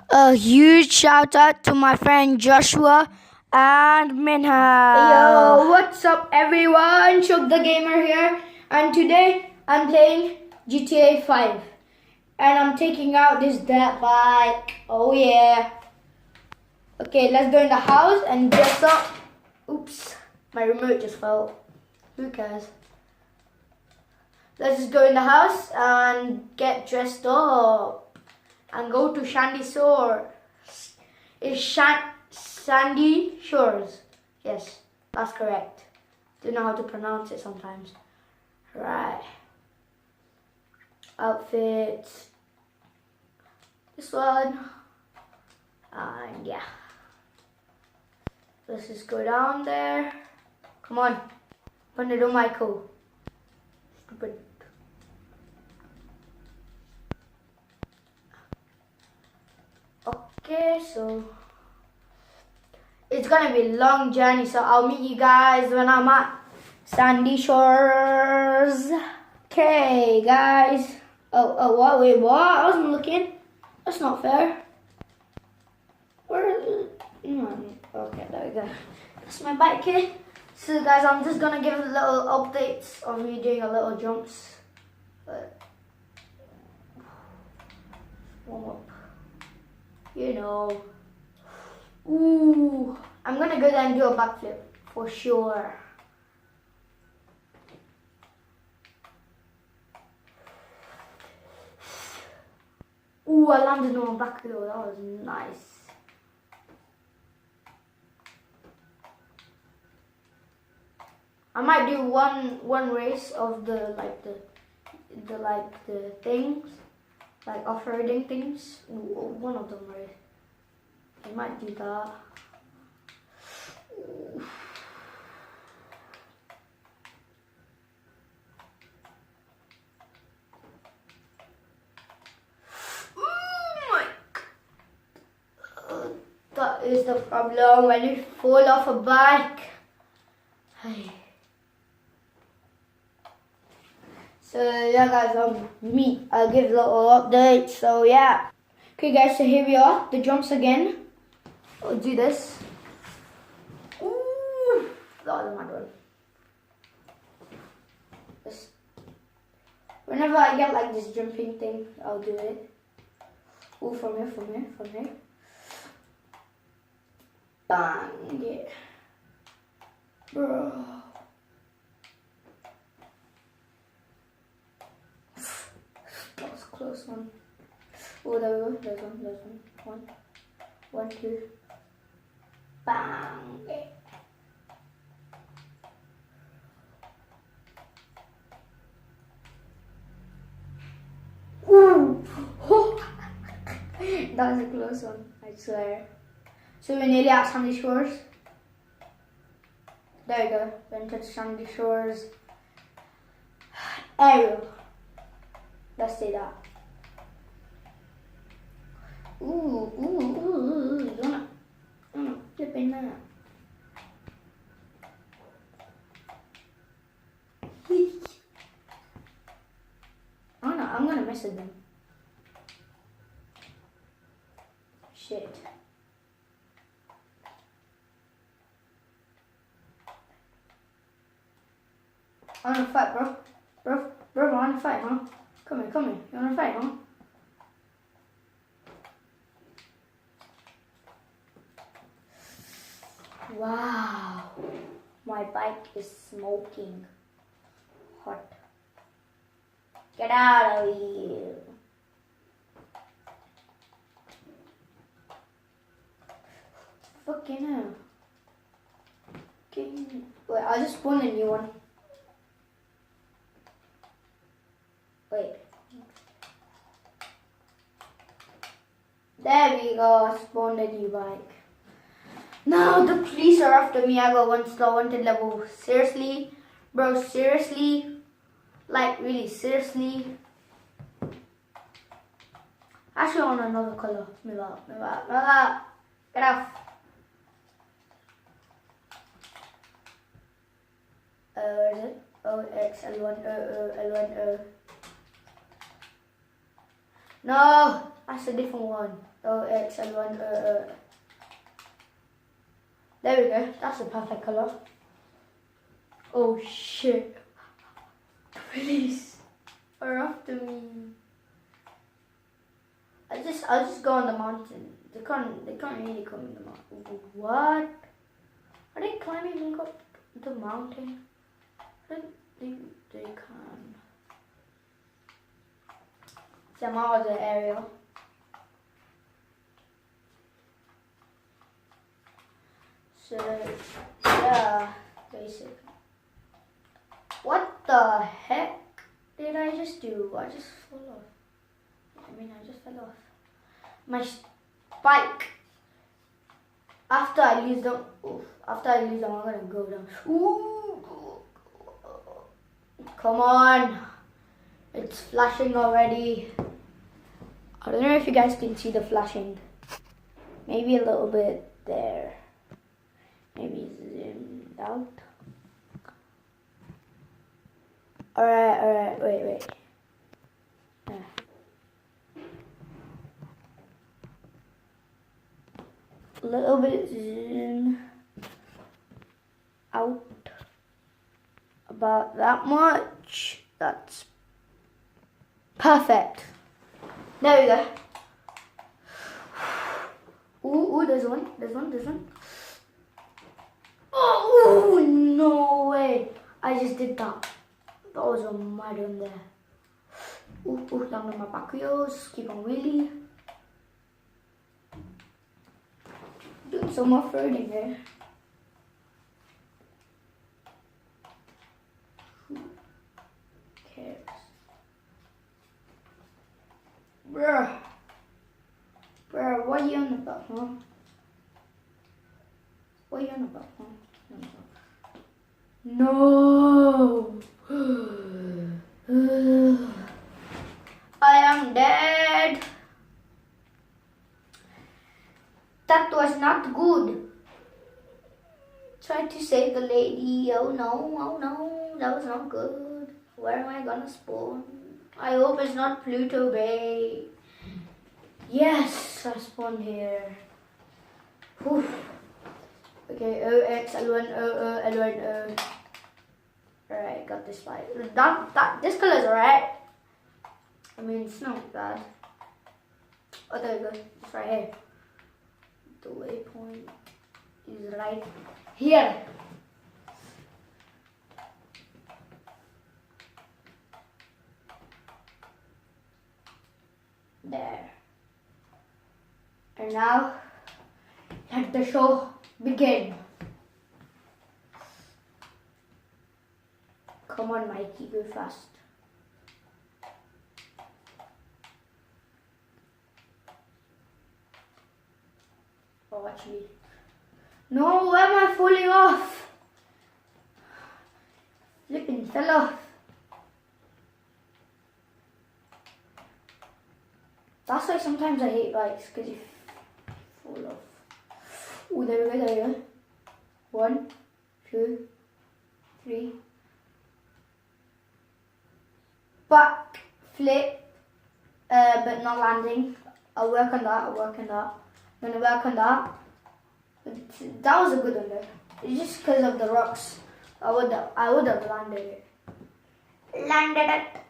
A huge shout out to my friend Joshua and Minha. Yo, what's up everyone? Shuk the Gamer here, and today I'm playing GTA 5 and I'm taking out this dirt bike. Oh yeah. Okay, let's go in the house and dress up. Oops, my remote just fell. Who cares? Let's just go in the house and get dressed up and go to Sandy Shore. It's Sandy Shores. Yes, that's correct. Don't know how to pronounce it sometimes. Right. Outfits. This one. And yeah. Let's just go down there. Come on. Panado Michael. Stupid. Okay, so it's gonna be a long journey, so I'll meet you guys when I'm at Sandy Shores. Okay, guys. What? Wait, what? I wasn't looking. That's not fair. Where? Okay, there we go. That's my bike here. So, guys, I'm just gonna give little updates on me doing a little jumps. But warm up. You know. Ooh, I'm gonna go there and do a backflip for sure. Ooh, I landed on a back wheel. That was nice. I might do one race of the things, like off-roading things. One of them race. I might do that. That is the problem when you fall off a bike. So yeah, guys, I'll give a little update. So yeah. Okay, guys. So here we are. The jumps again. I'll do this. Ooh, that was a mad one. Whenever I get like this jumping thing, I'll do it. Ooh, from here. Bang it. Bro. That was a close one. Oh, there we go. There's one. One, two. Bang it. Ooh. That was a close one, I swear. So we're nearly at Sandy Shores. There we go. We entered Sandy Shores. Aerial. Let's say that. Ooh. You wanna flip in that? I'm gonna mess with them. Shit. I wanna fight, bro. Bro, I wanna fight, huh? Come here. You wanna fight, huh? Wow. My bike is smoking hot. Get out of here. Fucking hell. Wait, I'll just spawn a new one. Wait. There we go, spawned a new bike. No, the police are after me. I got 1 star wanted level. Seriously? Bro, seriously? Like, really, seriously? Actually, I want another color. Move out. Get off. Where is it? OXL1, L1, No, that's a different one. Oh, X1. There we go. That's the perfect color. Oh shit! Please, are after me. I'll just go on the mountain. They can't really come in the mountain. What? Are they climbing up the mountain? I don't think they can. See, I'm out of the area. So, yeah, basic. What the heck did I just do? I just fell off. I just fell off. My spike. After I lose them, I'm gonna go down. Ooh. Come on. It's flashing already. I don't know if you guys can see the flashing. Maybe a little bit there. Maybe zoomed out. Alright, wait. Yeah. A little bit zoom out. About that much. That's perfect. There we go. Ooh, there's one. Oh, no way. I just did that. That was a mud on there. Ooh, down to my back wheels. Keep on wheelie. Doing some off-roading there. Who cares? Bruh, what are you on about, huh? What are you on about, huh? No! I am dead! That was not good. Tried to save the lady. Oh no, that was not good. Where am I gonna spawn? I hope it's not Pluto Bay. Yes, I spawned here. Whew. Okay, OX, L1, L1, O. Alright, got this fight. This color's alright. I mean, it's not bad. Oh, there we go. It's right here. The waypoint is right here. There. And now, let the show begin. Come on, Mikey, go fast. Oh, watch me. No, why am I falling off? Flipping fell off. That's why sometimes I hate bikes, because you fall off. Oh, there we go. 1, 2, 3. Back, flip, but not landing. I'll work on that. I'm gonna work on that. But that was a good one though. It's just because of the rocks. I would have landed it. Landed it.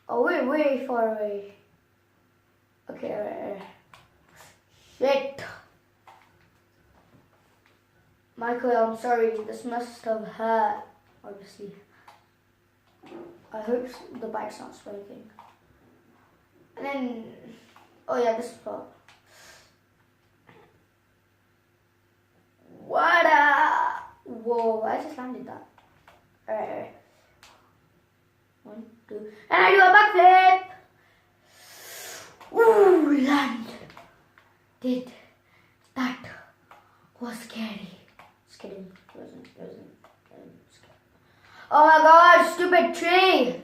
Oh, we're way far away. Okay, right. Shit. Michael, I'm sorry. This must have hurt, obviously. I hope the bike's not smoking. And then, oh yeah, this spot. What a... Whoa, I just landed that. Alright. 1, 2, and I do a backflip. Ooh, land. That was scary. Just kidding. It wasn't scary. Oh my god, stupid tree.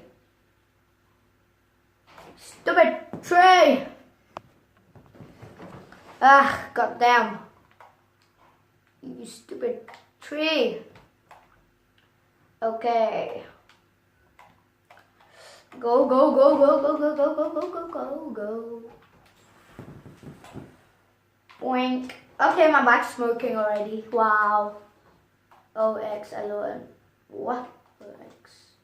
Stupid tree. Ah, goddamn. You stupid tree. Okay. Go, go, go, go, go, go, go, go, go, go, go, go. Boink. Okay, my back's smoking already. Wow. OXLON. What? OX.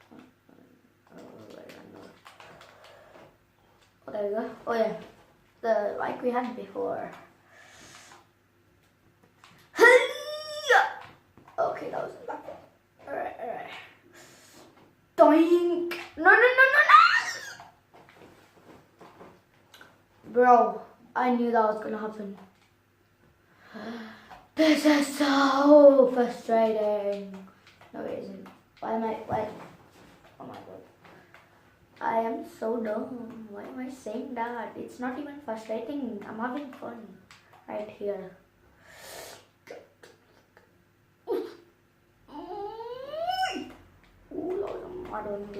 Oh, there we go. Oh, yeah. The like we had before. Okay, that was it. Alright, alright. Doink. No, no, no, no, no. Bro, I knew that was gonna happen. This is so frustrating. No, it isn't. Why? Oh my god. I am so dumb. Why am I saying that? It's not even frustrating. I'm having fun right here.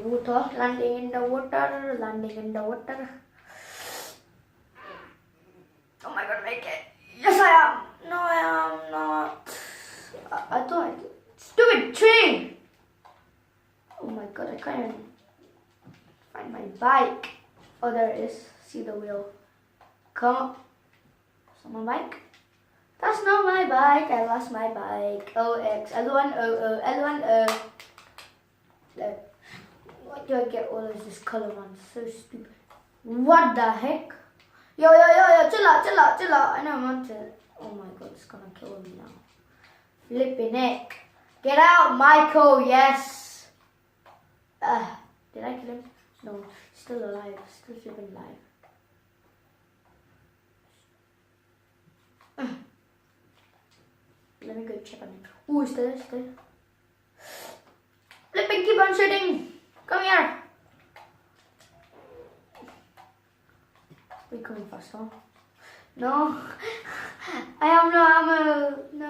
Water, landing in the water, landing in the water. Oh my god, make it. Yes, I am. No, I am not. I thought I did. Stupid tree. Oh my god, I can't even find my bike. Oh, there it is. See the wheel. Come on. Is that my bike? That's not my bike. I lost my bike. OX. L1, O, L1, O. There. Why do I get all of this color on? So stupid. What the heck? Yo, chill out. I know I'm on to. Oh my god, it's gonna kill me now. Flipping heck. Get out, Michael, yes. Did I kill him? No, still alive. Still flipping alive. Let me go check on him. Ooh, it's there. Flipping, keep on shooting. Come here. We're coming fast, huh? No. I have no ammo. No,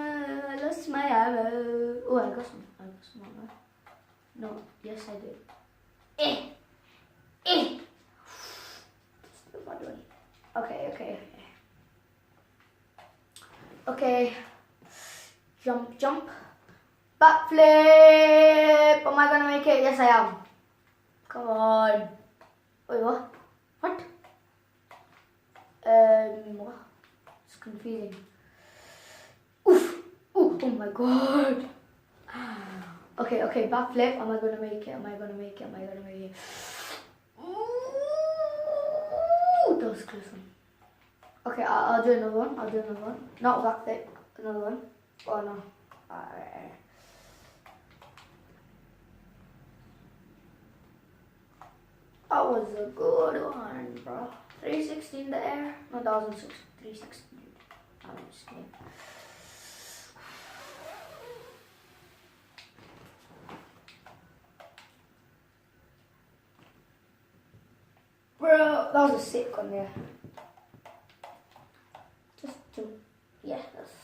I lost my ammo. Oh, I got some ammo. No, yes I did. What do I need? Okay. Jump. Backflip. Am I gonna make it? Yes, I am. Come on. Wait, what? What? It's confusing. Oof. Ooh, oh my god. Okay, backflip. Am I gonna make it? Ooh, that was close one. Okay, I'll do another one. Not backflip. Another one. Oh no. Alright. That was a good one, bro. 360 in the air. No, that wasn't 360. I'm just kidding. Bro, that was a sick one there. Just to, yeah, let's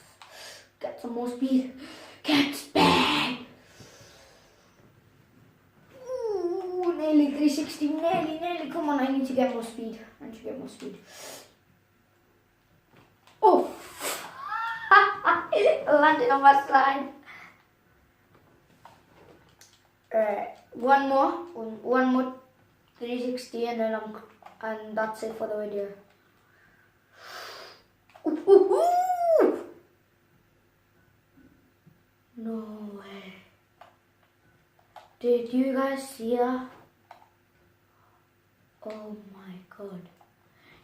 get some more speed. Get speed! Ooh, nearly 360, nearly. Come on, I need to get more speed. Oh! Landed on my slide. Alright, one more 360 and that's it for the video. Ooh. No way. Did you guys see that? Oh my god.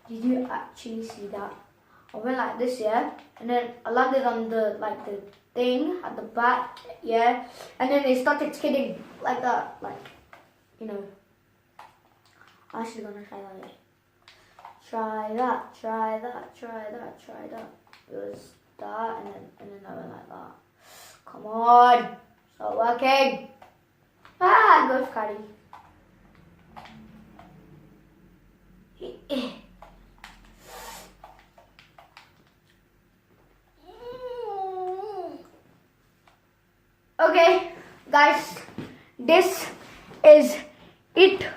Did you actually see that? I went like this, yeah, and then I landed on the thing at the back, yeah, and then it started skidding like that, you know. I'm actually gonna try that. Try that. It was that, and then I went like that. Come on, it's not working. Go Cardi. Okay, guys, this is it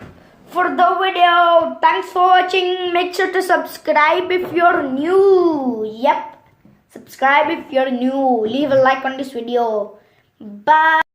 for the video. Thanks for watching. Make sure to subscribe if you're new. Yep, subscribe if you're new. Leave a like on this video. Bye.